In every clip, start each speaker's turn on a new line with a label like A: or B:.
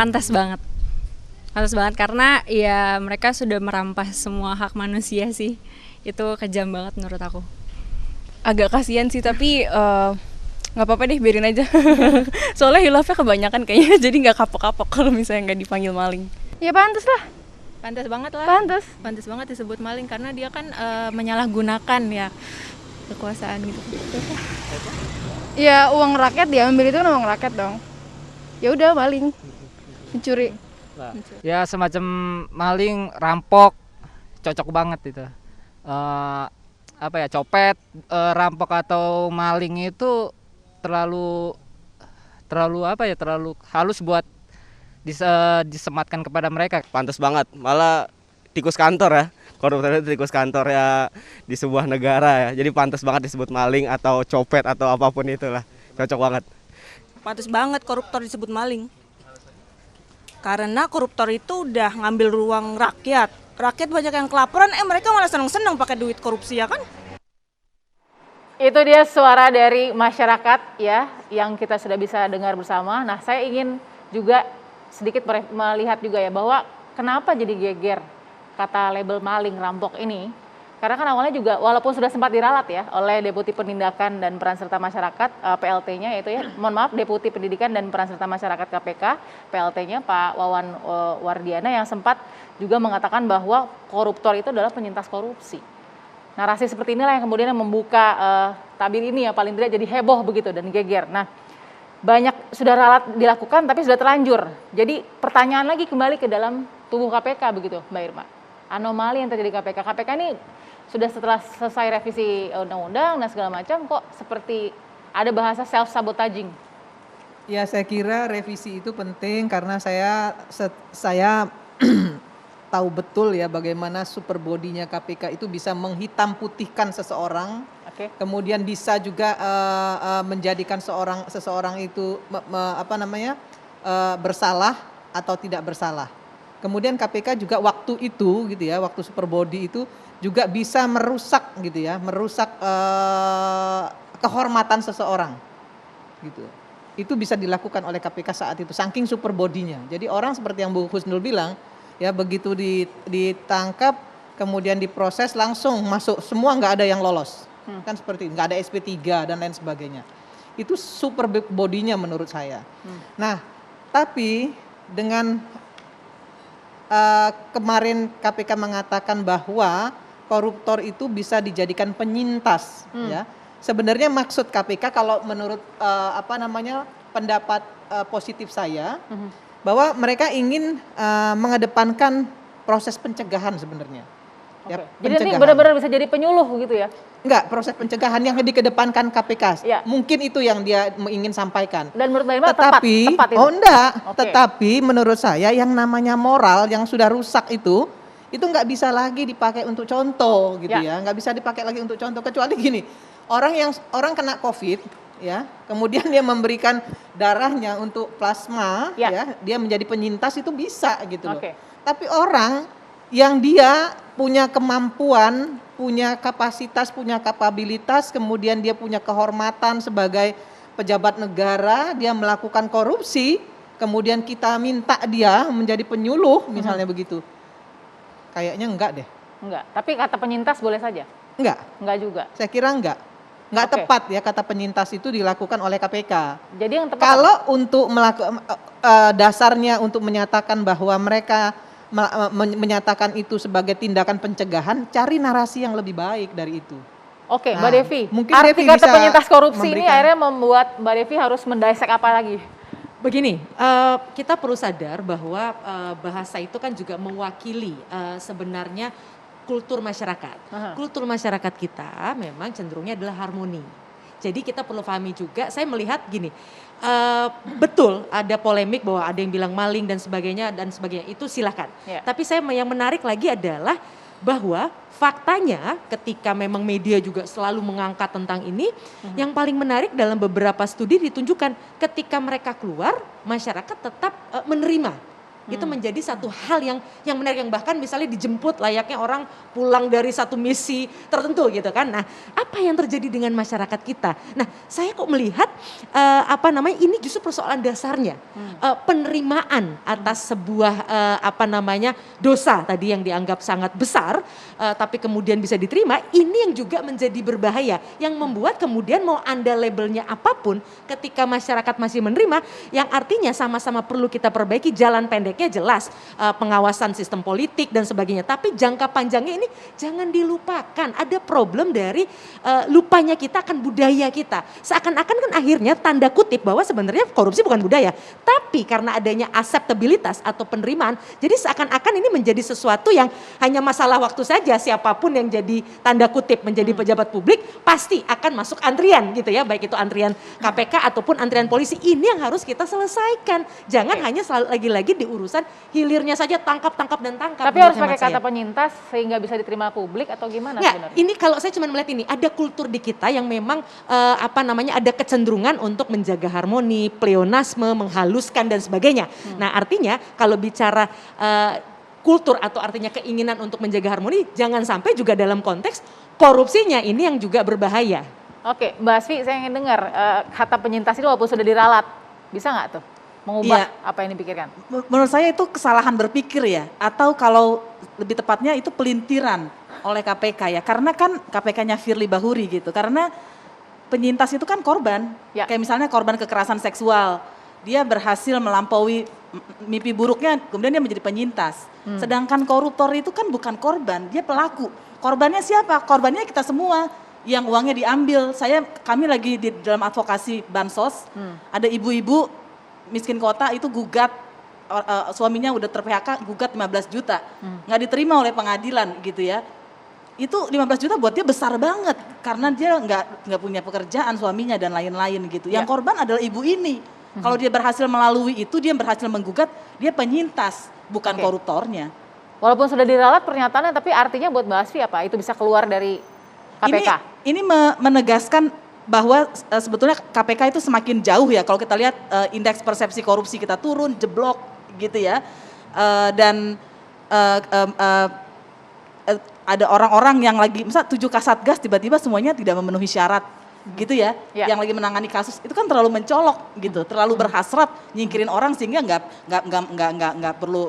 A: pantas banget. Pantas banget karena ya mereka sudah merampas semua hak manusia sih. Itu kejam banget menurut aku.
B: Agak kasihan sih, tapi nggak apa-apa deh, biarin aja. Soalnya hilafnya kebanyakan kayaknya, jadi nggak kapok-kapok kalau misalnya nggak dipanggil maling.
C: Ya pantas lah.
D: Pantas banget lah.
C: Pantas
D: Banget disebut maling karena dia kan menyalahgunakan ya kekuasaan gitu.
C: Ya uang rakyat diambil, itu kan uang rakyat dong. Ya udah maling, mencuri.
E: Ya semacam maling, rampok, cocok banget itu. Apa ya, copet, rampok atau maling itu terlalu apa ya, terlalu halus buat disematkan kepada mereka.
F: Pantas banget, malah tikus kantor ya, koruptor itu tikus kantor ya di sebuah negara ya, jadi pantas banget disebut maling atau copet atau apapun itulah, cocok banget.
G: Pantas banget koruptor disebut maling, karena koruptor itu udah ngambil ruang rakyat banyak yang kelaparan, mereka malah seneng-seneng pakai duit korupsi ya kan.
H: Itu dia suara dari masyarakat ya, yang kita sudah bisa dengar bersama. Nah, saya ingin juga sedikit melihat juga ya, bahwa kenapa jadi geger kata label maling, rampok ini. Karena kan awalnya juga walaupun sudah sempat diralat ya oleh Deputi Penindakan dan Peran Serta Masyarakat, PLT-nya yaitu ya, mohon maaf, Deputi Pendidikan dan Peran Serta Masyarakat KPK, PLT-nya Pak Wawan Wardiana, yang sempat juga mengatakan bahwa koruptor itu adalah penyintas korupsi. Narasi seperti inilah yang kemudian membuka tabir ini ya, paling tidak jadi heboh begitu dan geger. Nah, banyak sudah ralat dilakukan tapi sudah terlanjur. Jadi pertanyaan lagi kembali ke dalam tubuh KPK begitu, Mbak Irma. Anomali yang terjadi KPK. KPK ini sudah setelah selesai revisi undang-undang dan segala macam, kok seperti ada bahasa self-sabotaging.
I: Ya, saya kira revisi itu penting karena saya tahu betul ya bagaimana super body-nya KPK itu bisa menghitam putihkan seseorang, kemudian bisa juga menjadikan seseorang itu bersalah atau tidak bersalah. Kemudian KPK juga waktu itu gitu ya, waktu super body itu juga bisa merusak gitu ya, kehormatan seseorang gitu. Itu bisa dilakukan oleh KPK saat itu, saking super body-nya. Jadi orang seperti yang Bu Husnul bilang, ya begitu ditangkap, kemudian diproses langsung masuk, semua nggak ada yang lolos. Kan seperti nggak ada SP3 dan lain sebagainya. Itu super body-nya menurut saya. Nah, tapi dengan kemarin KPK mengatakan bahwa koruptor itu bisa dijadikan penyintas, ya. Sebenarnya maksud KPK kalau menurut pendapat positif saya, bahwa mereka ingin mengedepankan proses pencegahan sebenarnya. Ya,
H: jadi nanti benar-benar bisa jadi penyuluh gitu ya?
I: Enggak, proses pencegahan yang dikedepankan KPK. Ya. Mungkin itu yang dia ingin sampaikan.
H: Dan menurut Mbak Irma tepat itu?
I: Oh enggak, tetapi menurut saya yang namanya moral yang sudah rusak itu nggak bisa lagi dipakai untuk contoh gitu ya. Nggak bisa dipakai lagi untuk contoh, kecuali gini, orang kena COVID, ya, kemudian dia memberikan darahnya untuk plasma, ya, dia menjadi penyintas, itu bisa gitu loh. Tapi orang yang dia punya kemampuan, punya kapasitas, punya kapabilitas, kemudian dia punya kehormatan sebagai pejabat negara, dia melakukan korupsi, kemudian kita minta dia menjadi penyuluh, misalnya begitu. Kayaknya enggak deh.
H: Enggak, tapi kata penyintas boleh saja?
I: Enggak.
H: Enggak juga?
I: Saya kira enggak. Nggak tepat ya kata penyintas itu dilakukan oleh KPK.
H: Jadi yang tepat
I: kalau untuk dasarnya untuk menyatakan bahwa mereka menyatakan itu sebagai tindakan pencegahan, cari narasi yang lebih baik dari itu.
H: Oke, Mbak Devi.
I: Mungkin
H: arti
I: Devi
H: kata
I: bisa
H: penyintas korupsi ini akhirnya membuat Mbak Devi harus mendisek apa lagi?
J: Begini, kita perlu sadar bahwa bahasa itu kan juga mewakili sebenarnya kultur masyarakat. Kultur masyarakat kita memang cenderungnya adalah harmoni. Jadi kita perlu pahami juga, saya melihat gini, betul ada polemik bahwa ada yang bilang maling dan sebagainya itu silakan. Tapi saya yang menarik lagi adalah bahwa faktanya ketika memang media juga selalu mengangkat tentang ini, yang paling menarik dalam beberapa studi ditunjukkan ketika mereka keluar, masyarakat tetap menerima Itu menjadi satu hal yang menarik, yang bahkan misalnya dijemput layaknya orang pulang dari satu misi tertentu gitu kan. Nah, apa yang terjadi dengan masyarakat kita? Nah, saya kok melihat ini justru persoalan dasarnya. Penerimaan atas sebuah dosa tadi yang dianggap sangat besar, tapi kemudian bisa diterima, ini yang juga menjadi berbahaya, yang membuat kemudian mau Anda labelnya apapun, ketika masyarakat masih menerima, yang artinya sama-sama perlu kita perbaiki. Jalan pendeknya jelas, pengawasan sistem politik dan sebagainya, tapi jangka panjangnya ini jangan dilupakan. Ada problem dari lupanya kita akan budaya kita. Seakan-akan kan akhirnya tanda kutip bahwa sebenarnya korupsi bukan budaya, tapi karena adanya aseptabilitas atau penerimaan, jadi seakan-akan ini menjadi sesuatu yang hanya masalah waktu saja. Siapapun yang jadi tanda kutip menjadi pejabat publik pasti akan masuk antrian gitu ya, baik itu antrian KPK ataupun antrian polisi. Ini yang harus kita selesaikan. Jangan hanya lagi-lagi di urusan hilirnya saja, tangkap dan tangkap.
H: Tapi harus pakai kata penyintas sehingga bisa diterima publik atau gimana sebenarnya?
J: Ini kalau saya cuma melihat ini, ada kultur di kita yang memang ada kecenderungan untuk menjaga harmoni, pleonasme, menghaluskan dan sebagainya. Nah, artinya kalau bicara kultur atau artinya keinginan untuk menjaga harmoni, jangan sampai juga dalam konteks korupsinya ini yang juga berbahaya.
H: Oke, Mbak Asfi, saya ingin dengar kata penyintas itu walaupun sudah diralat, bisa nggak tuh mengubah apa yang dipikirkan?
K: Menurut saya itu kesalahan berpikir ya, atau kalau lebih tepatnya itu pelintiran oleh KPK ya, karena kan KPK-nya Firly Bahuri gitu, karena penyintas itu kan korban, kayak misalnya korban kekerasan seksual, dia berhasil melampaui mimpi buruknya, kemudian dia menjadi penyintas. Sedangkan koruptor itu kan bukan korban, dia pelaku. Korbannya siapa? Korbannya kita semua yang uangnya diambil. Kami lagi di dalam advokasi bansos, ada ibu-ibu miskin kota itu gugat, suaminya udah ter-PHK, gugat 15 juta, nggak diterima oleh pengadilan gitu ya. Itu 15 juta buat dia besar banget, karena dia nggak punya pekerjaan suaminya dan lain-lain gitu. Yang korban adalah ibu ini. Kalau dia berhasil melalui itu, dia berhasil menggugat, dia penyintas, bukan koruptornya.
H: Walaupun sudah diralat pernyataannya, tapi artinya buat Mbak Asfi apa? Itu bisa keluar dari KPK?
K: Ini menegaskan bahwa sebetulnya KPK itu semakin jauh ya. Kalau kita lihat indeks persepsi korupsi kita turun, jeblok gitu ya. Ada orang-orang yang lagi, misal 7 kasatgas tiba-tiba semuanya tidak memenuhi syarat. Gitu ya, yang lagi menangani kasus itu kan terlalu mencolok gitu, terlalu berhasrat nyingkirin orang sehingga nggak perlu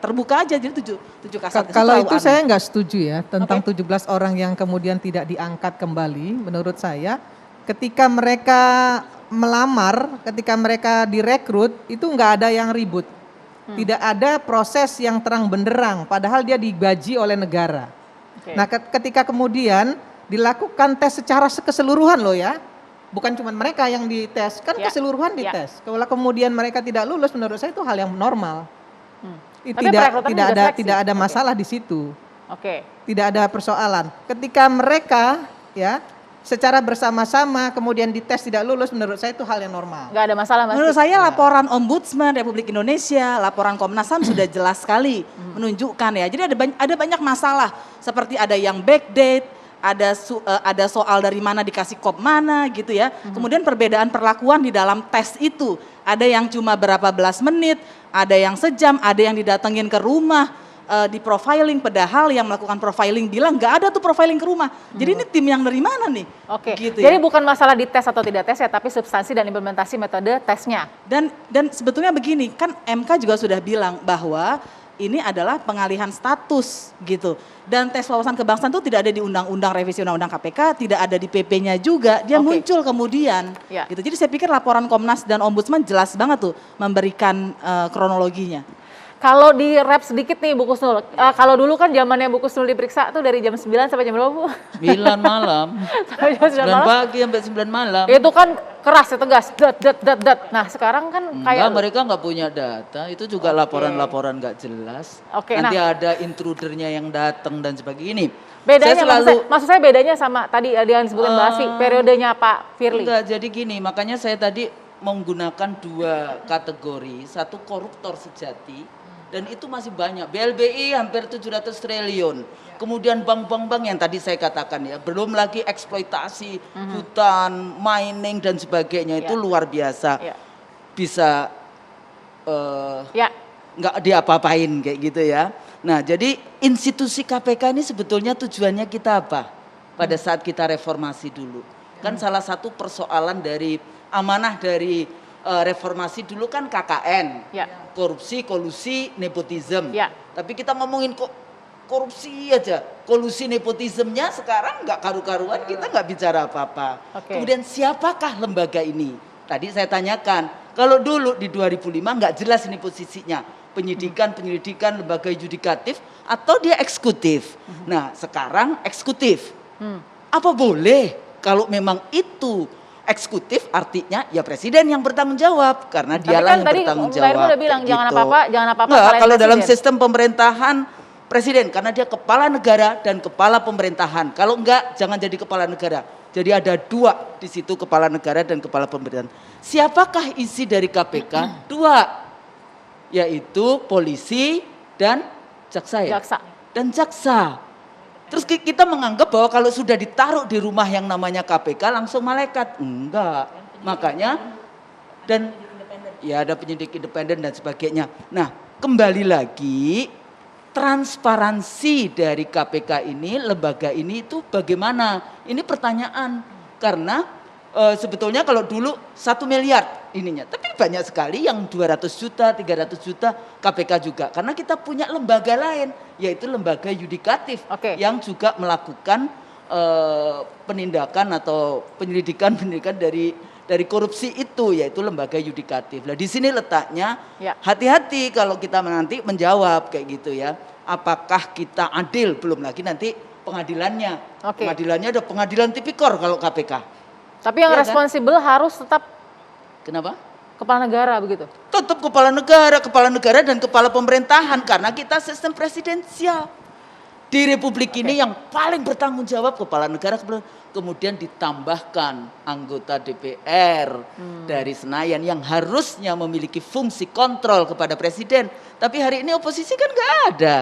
K: terbuka aja. Jadi 7 kasat.
I: Kalau itu saya nggak setuju ya tentang 17 orang yang kemudian tidak diangkat kembali. Menurut saya ketika mereka melamar, ketika mereka direkrut itu nggak ada yang ribut, tidak ada proses yang terang benderang, padahal dia digaji oleh negara. Nah ketika kemudian dilakukan tes secara keseluruhan loh ya, bukan cuma mereka yang dites, kan keseluruhan dites. Kalau kemudian mereka tidak lulus, menurut saya itu hal yang normal. Tidak ada masalah di situ. Tidak ada persoalan. Ketika mereka ya secara bersama-sama kemudian dites tidak lulus, menurut saya itu hal yang normal.
H: Nggak ada masalah.
K: Menurut saya laporan Ombudsman Republik Indonesia, laporan Komnas HAM sudah jelas sekali menunjukkan ya. Jadi ada banyak masalah, seperti ada yang backdate, ada soal dari mana dikasih kop mana gitu ya. Kemudian perbedaan perlakuan di dalam tes itu, ada yang cuma berapa belas menit, ada yang sejam, ada yang didatengin ke rumah, di profiling, padahal yang melakukan profiling bilang nggak ada tuh profiling ke rumah. Jadi ini tim yang dari mana nih? Gitu
H: Jadi bukan masalah dites atau tidak tes ya, tapi substansi dan implementasi metode tesnya.
K: Dan sebetulnya begini, kan MK juga sudah bilang bahwa ini adalah pengalihan status gitu. Dan tes wawasan kebangsaan itu tidak ada di undang-undang revisi undang-undang KPK, tidak ada di PP-nya juga, dia muncul kemudian. Gitu. Jadi saya pikir laporan Komnas dan Ombudsman jelas banget tuh memberikan kronologinya.
H: Kalau di rap sedikit nih Bu Kusnul, kalau dulu kan zamannya Bu Kusnul diperiksa tuh dari jam 9 sampai jam berapa Bu?
L: 9 malam,
H: sampai jam
L: 9 pagi sampai 9 malam.
H: Itu kan keras ya, tegas, dat. Nah sekarang kan kayak
L: mereka nggak punya data, itu juga laporan-laporan nggak jelas. Nanti ada intrudernya yang datang dan sebagainya.
H: Bedanya, maksud saya bedanya sama tadi yang disebutkan Mbak Asfi, periodenya Pak Firly.
L: Enggak, jadi gini, makanya saya tadi menggunakan 2 kategori, satu koruptor sejati, dan itu masih banyak. BLBI hampir 700 triliun. Kemudian bank-bank yang tadi saya katakan ya, belum lagi eksploitasi hutan, mining dan sebagainya, itu luar biasa. Bisa nggak diapa-apain kayak gitu ya. Nah, jadi institusi KPK ini sebetulnya tujuannya kita apa? Pada saat kita reformasi dulu. Kan salah satu persoalan dari amanah dari reformasi dulu kan KKN.
H: Ya.
L: Korupsi, kolusi, nepotisme.
H: Ya.
L: Tapi kita ngomongin kok korupsi aja, kolusi nepotismenya sekarang nggak karu-karuan, kita nggak bicara apa-apa.
H: Oke.
L: Kemudian siapakah lembaga ini? Tadi saya tanyakan, kalau dulu di 2005 nggak jelas ini posisinya, penyidikan, lembaga yudikatif atau dia eksekutif. Nah sekarang eksekutif, apa boleh kalau memang itu eksekutif artinya ya presiden yang bertanggung jawab karena
H: Tapi
L: dialah
H: kan
L: yang
H: tadi
L: bertanggung
H: Mbak Irma
L: jawab.
H: udah bilang
L: kayak
H: jangan
L: gitu.
H: apa-apa
L: Nggak,
H: selain
L: kalau dalam
H: presiden.
L: sistem pemerintahan presiden karena dia kepala negara dan kepala pemerintahan. Kalau enggak jangan jadi kepala negara. Jadi ada dua di situ, kepala negara dan kepala pemerintahan. Siapakah isi dari KPK? Dua, yaitu polisi dan jaksa ya.
H: Jaksa.
L: Dan jaksa. Terus kita menganggap bahwa kalau sudah ditaruh di rumah yang namanya KPK langsung malaikat. Enggak. Makanya dan ya ada penyidik independen dan sebagainya. Nah, kembali lagi transparansi dari KPK ini, lembaga ini itu bagaimana? Ini pertanyaan. Karena sebetulnya kalau dulu 1 miliar ininya, tapi banyak sekali yang 200 juta, 300 juta KPK juga. Karena kita punya lembaga lain, yaitu lembaga yudikatif yang juga melakukan penindakan atau penyelidikan dari korupsi itu, yaitu lembaga yudikatif. Nah di sini letaknya hati-hati kalau kita nanti menjawab kayak gitu ya. Apakah kita adil? Belum lagi nanti pengadilannya. Pengadilannya ada pengadilan tipikor kalau KPK.
H: Tapi yang
L: Iya kan?
H: responsibel harus tetap
L: Kenapa?
H: kepala negara begitu.
L: Tetap kepala negara dan kepala pemerintahan karena kita sistem presidensial. Di Republik ini yang paling bertanggung jawab kepala negara, kemudian ditambahkan anggota DPR dari Senayan yang harusnya memiliki fungsi kontrol kepada presiden. Tapi hari ini oposisi kan nggak ada.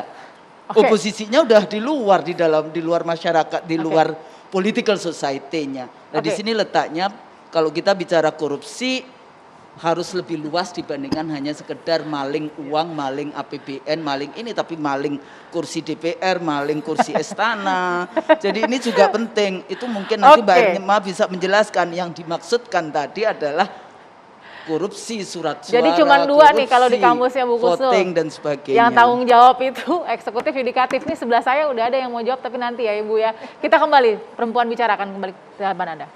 L: Oposisinya udah di luar masyarakat, di luar political society-nya. Nah di sini letaknya kalau kita bicara korupsi harus lebih luas dibandingkan hanya sekedar maling uang, maling APBN, maling ini, tapi maling kursi DPR, maling kursi istana. Jadi ini juga penting. Itu mungkin nanti Mbak Irma bisa menjelaskan yang dimaksudkan tadi adalah korupsi surat suara.
H: Jadi cuma dua nih kalau di kamusnya Bu Kusnul.
L: Voting dan sebagainya.
H: Yang tanggung jawab itu eksekutif, yudikatif. Nih sebelah saya udah ada yang mau jawab tapi nanti ya Ibu ya. Kita kembali, perempuan bicara akan kembali ke hadapan Anda.